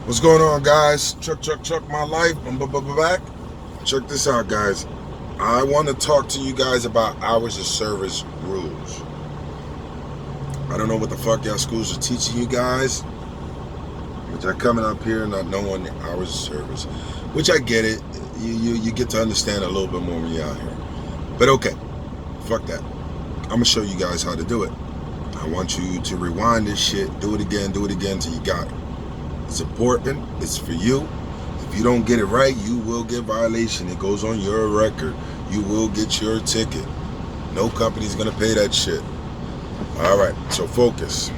What's going on, guys? Chuck, my life. I'm back. Check this out, guys. I want to talk to you guys about hours of service rules. I don't know what the fuck y'all schools are teaching you guys, but y'all coming up here not knowing the hours of service, which I get it. You get to understand a little bit more when you're out here. But okay, fuck that. I'm gonna show you guys how to do it. I want you to rewind this shit, do it again till you got it. It's important. It's for you. If you don't get it right, you will get violation. It goes on your record. You will get your ticket. No company's gonna pay that shit. All right, so focus.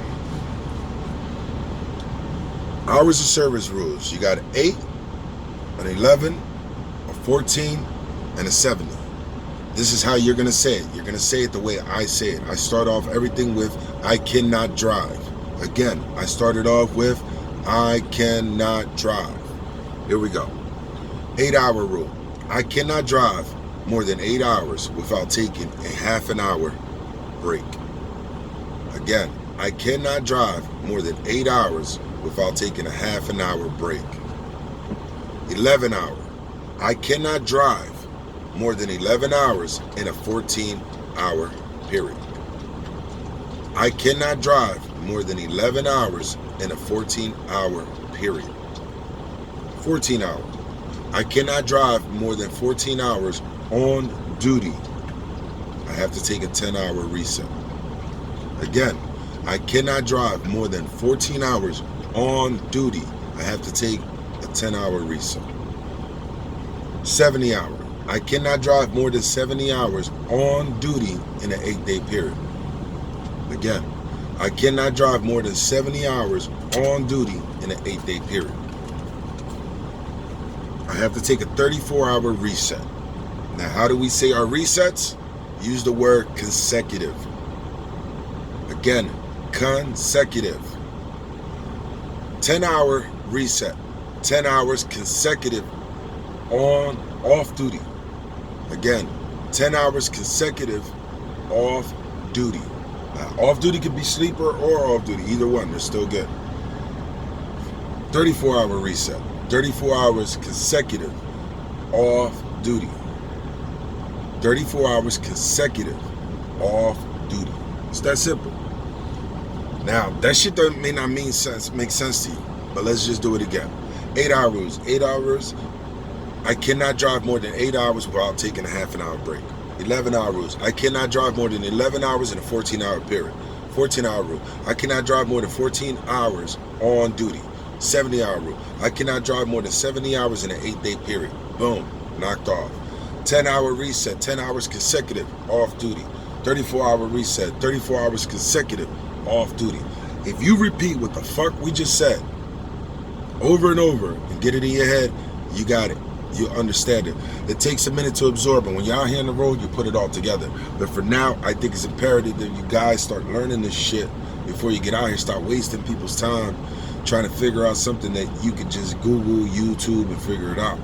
Hours of service rules. You got an 8, an 11, a 14, and a 70. This is how you're gonna say it. You're gonna say it the way I say it. I start off everything with, I cannot drive. Again, I started off with, I cannot drive. Here we go. 8-hour rule. I cannot drive more than 8 hours without taking a half an hour break. Again, I cannot drive more than 8 hours without taking a half an hour break. 11 hour. I cannot drive more than 11 hours in a 14-hour period. I cannot drive more than 11 hours in a 14-hour period. 14 hours. I cannot drive more than 14 hours on duty. I have to take a 10-hour reset. Again, I cannot drive more than 14 hours on duty. I have to take a 10-hour reset. 70 hours. I cannot drive more than 70 hours on duty in an 8-day period. Again, I cannot drive more than 70 hours on duty in an 8-day period. I have to take a 34-hour reset. Now, how do we say our resets? Use the word consecutive. Again, consecutive. 10-hour reset. 10 hours consecutive on off duty. Again, 10 hours consecutive off duty. Off duty could be sleeper or off duty. Either one, they're still good. 34-hour reset. 34 hours consecutive off duty. 34 hours consecutive off duty. It's that simple. Now, that shit may not make sense to you, but let's just do it again. 8-hour rules. 8 hours. I cannot drive more than 8 hours without taking a half an hour break. 11-hour rules. I cannot drive more than 11 hours in a 14-hour period. 14-hour rule. I cannot drive more than 14 hours on duty. 70-hour rule. I cannot drive more than 70 hours in an 8-day period. Boom. Knocked off. 10-hour reset. 10 hours consecutive off duty. 34-hour reset. 34 hours consecutive off duty. If you repeat what the fuck we just said over and over and get it in your head, you got it. You understand it. It takes a minute to absorb, and when you're out here on the road, you put it all together. But for now, I think it's imperative that you guys start learning this shit before you get out here. Start wasting people's time trying to figure out something that you could just Google, YouTube, and figure it out.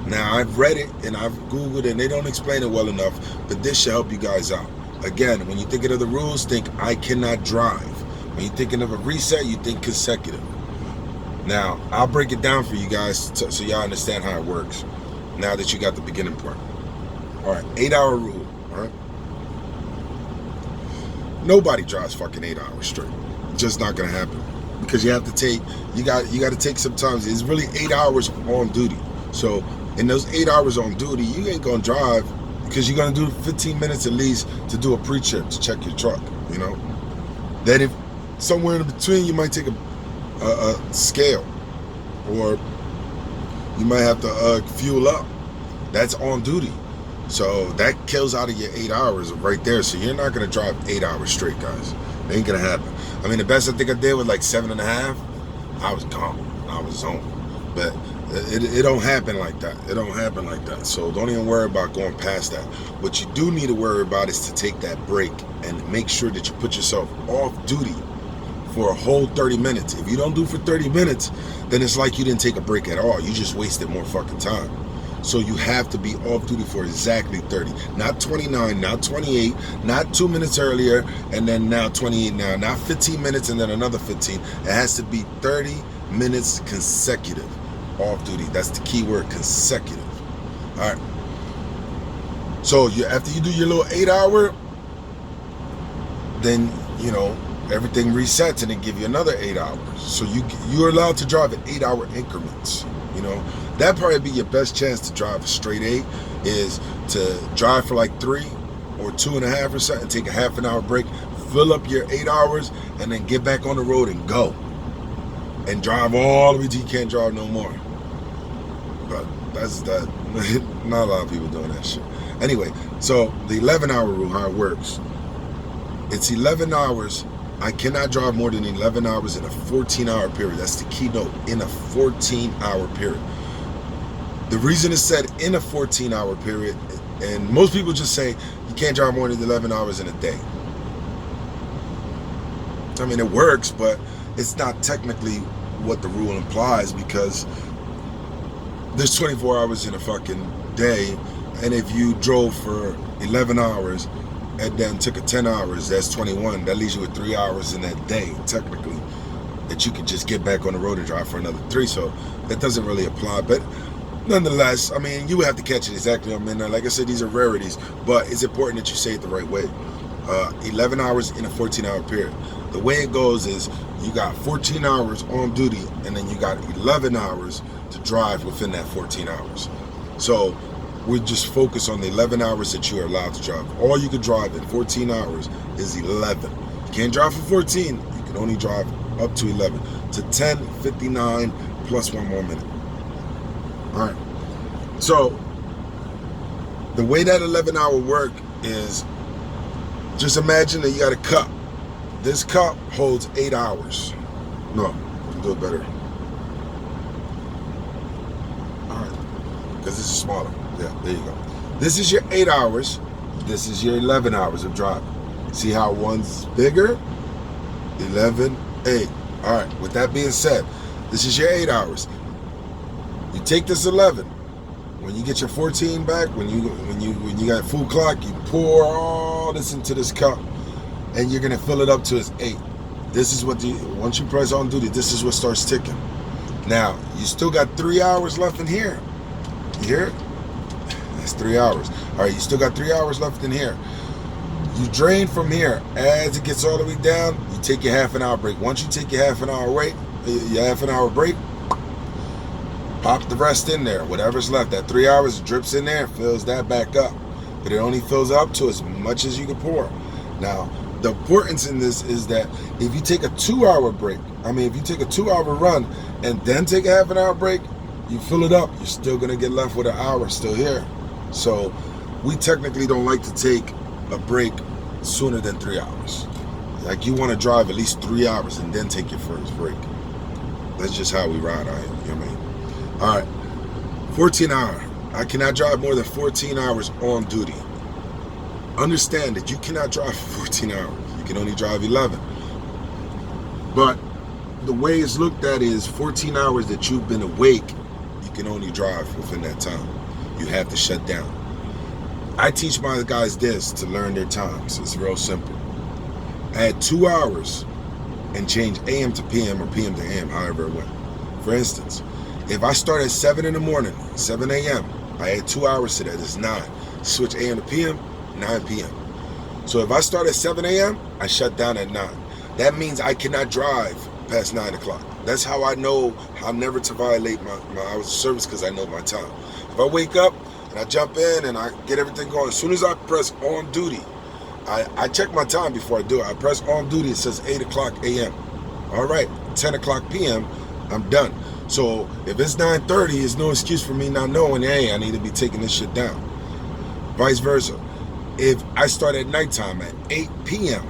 Now, I've read it and I've Googled it, and they don't explain it well enough, but this should help you guys out. Again, when you're thinking of the rules, think I cannot drive. When you're thinking of a reset, you think consecutive. Now, I'll break it down for you guys so y'all understand how it works now that you got the beginning part. All right, 8-hour rule, all right? Nobody drives fucking 8 hours straight. Just not gonna happen. Because you have to take, you got to take some time. It's really 8 hours on duty. So in those 8 hours on duty, you ain't gonna drive because you're gonna do 15 minutes at least to do a pre-trip to check your truck, you know? Then if somewhere in between, you might take a scale, or you might have to fuel up. That's on duty. So that kills out of your 8 hours right there. So you're not gonna drive 8 hours straight, guys. It ain't gonna happen. I mean, the best I think I did was like 7.5. I was gone. I was zoned. But it don't happen like that. It don't happen like that. So don't even worry about going past that. What you do need to worry about is to take that break and make sure that you put yourself off duty for a whole 30 minutes. If you don't do for 30 minutes, then it's like you didn't take a break at all. You just wasted more fucking time. So you have to be off duty for exactly 30, not 29, not 28, not 2 minutes earlier, and then now 28 now, not 15 minutes and then another 15. It has to be 30 minutes consecutive off duty. That's the key word, consecutive. All right. So after you do your little 8 hour, then, you know, everything resets and they give you another 8 hours. So you're allowed to drive at 8 hour increments. You know, that'd probably be your best chance to drive a straight 8, is to drive for like 3 or 2.5 or something, take a half an hour break, fill up your 8 hours, and then get back on the road and go. And drive all the way till you can't drive no more. But that's that. Not a lot of people doing that shit. Anyway, so the 11 hour rule, how it works. It's 11 hours. I cannot drive more than 11 hours in a 14-hour period. That's the keynote, in a 14-hour period. The reason it's said in a 14-hour period, and most people just say you can't drive more than 11 hours in a day. I mean, it works, but it's not technically what the rule implies, because there's 24 hours in a fucking day, and if you drove for 11 hours and then took 10 hours, that's 21. That leaves you with 3 hours in that day, technically, that you could just get back on the road and drive for another 3. So that doesn't really apply. But nonetheless, I mean, you would have to catch it exactly. I mean, like I said, these are rarities, but it's important that you say it the right way. 11 hours in a 14-hour period. The way it goes is you got 14 hours on duty, and then you got 11 hours to drive within that 14 hours. So we just focus on the 11 hours that you are allowed to drive. All you can drive in 14 hours is 11. You can't drive for 14. You can only drive up to 11. To 10:59 plus 1 more minute. All right. So the way that 11 hour work is, just imagine that you got a cup. This cup holds 8 hours. No, I'll do it better. All right, because this is smaller. Yeah, there you go. This is your 8 hours. This is your 11 hours of driving. See how one's bigger? 11, 8. All right, with that being said, this is your 8 hours. You take this 11. When you get your 14 back, when you got full clock, you pour all this into this cup, and you're gonna fill it up to its 8. This is what once you press on duty, this is what starts ticking. Now you still got 3 hours left in here. You hear it? That's 3 hours. All right, you still got 3 hours left in here. You drain from here. As it gets all the way down, you take your half an hour break. Once you take your half an hour break, pop the rest in there. Whatever's left, that 3 hours drips in there, fills that back up. But it only fills up to as much as you can pour. Now, the importance in this is that if you take a 2 hour break, if you take a 2 hour run and then take a half an hour break, you fill it up, you're still gonna get left with an hour still here. So we technically don't like to take a break sooner than 3 hours. Like, you wanna drive at least 3 hours and then take your first break. That's just how we ride out here, you know what I mean? All right, 14 hour. I cannot drive more than 14 hours on duty. Understand that you cannot drive for 14 hours. You can only drive 11. But the way it's looked at is 14 hours that you've been awake, you can only drive within that time. You have to shut down. I teach my guys this to learn their times. It's real simple. Add 2 hours and change AM to PM or PM to AM, however it went. For instance, if I start at 7 in the morning, 7 a.m., I add 2 hours to that, it's 9. Switch AM to PM, 9 p.m. So if I start at 7 a.m., I shut down at 9. That means I cannot drive past 9 o'clock. That's how I know how never to violate my hours of service, because I know my time. If I wake up and I jump in and I get everything going, as soon as I press on duty, I check my time before I do it. I press on duty, it says 8 o'clock a.m. All right, 10 o'clock p.m., I'm done. So if it's 9:30, it's no excuse for me not knowing, hey, I need to be taking this shit down. Vice versa. If I start at nighttime at 8 p.m.,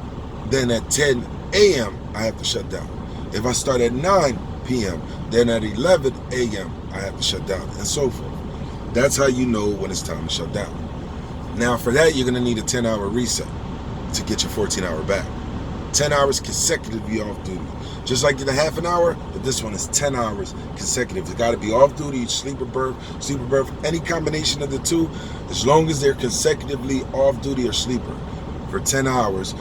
then at 10 a.m., I have to shut down. If I start at 9 p.m., then at 11 a.m., I have to shut down, and so forth. That's how you know when it's time to shut down. Now, for that, you're going to need a 10-hour reset to get your 14-hour back. 10 hours consecutively off duty. Just like the half an hour, but this one is 10 hours consecutive. You got to be off duty, sleeper berth, any combination of the two, as long as they're consecutively off duty or sleeper for 10 hours,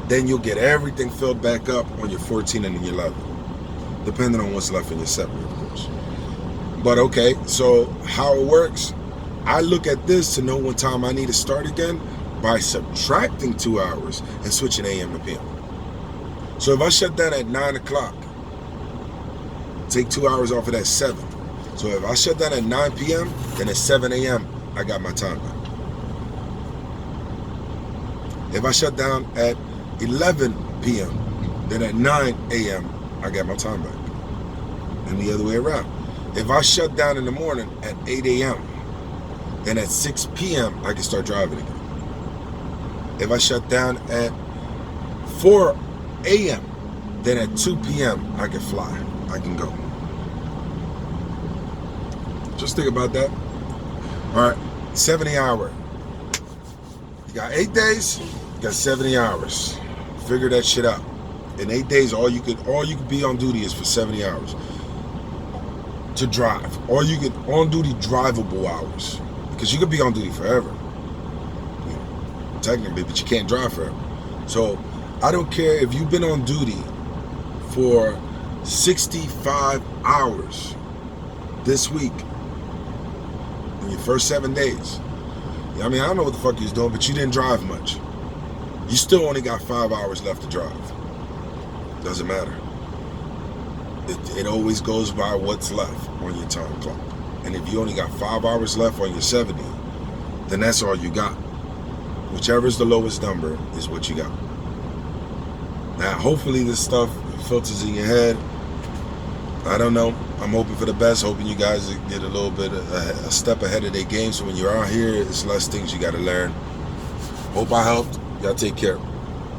then you'll get everything filled back up on your 14 and your 11. depending on what's left in your 70, of course. But okay, so how it works, I look at this to know what time I need to start again by subtracting 2 hours and switching AM to PM. So if I shut down at 9 o'clock, take 2 hours off of that 7. So if I shut down at 9 p.m., then at 7 a.m., I got my time back. If I shut down at 11 p.m., then at 9 a.m., I got my time back. And the other way around. If I shut down in the morning at 8 a.m., then at 6 p.m., I can start driving again. If I shut down at 4 a.m., then at 2 p.m., I can fly. I can go. Just think about that. All right, 70 hour. You got 8 days, you got 70 hours. Figure that shit out. In 8 days, all you could be on duty is for 70 hours to drive. All you get on duty drivable hours, because you could be on duty forever, you know, technically, but you can't drive forever. So I don't care if you've been on duty for 65 hours this week in your first 7 days. I mean, I don't know what the fuck you was doing, but you didn't drive much. You still only got 5 hours left to drive. Doesn't matter. It always goes by what's left on your time clock. And if you only got 5 hours left on your 70, then that's all you got. Whichever is the lowest number is what you got. Now, hopefully this stuff filters in your head. I don't know. I'm hoping for the best, hoping you guys get a little bit a step ahead of their game, so when you're out here, it's less things you got to learn. Hope I helped. Y'all take care.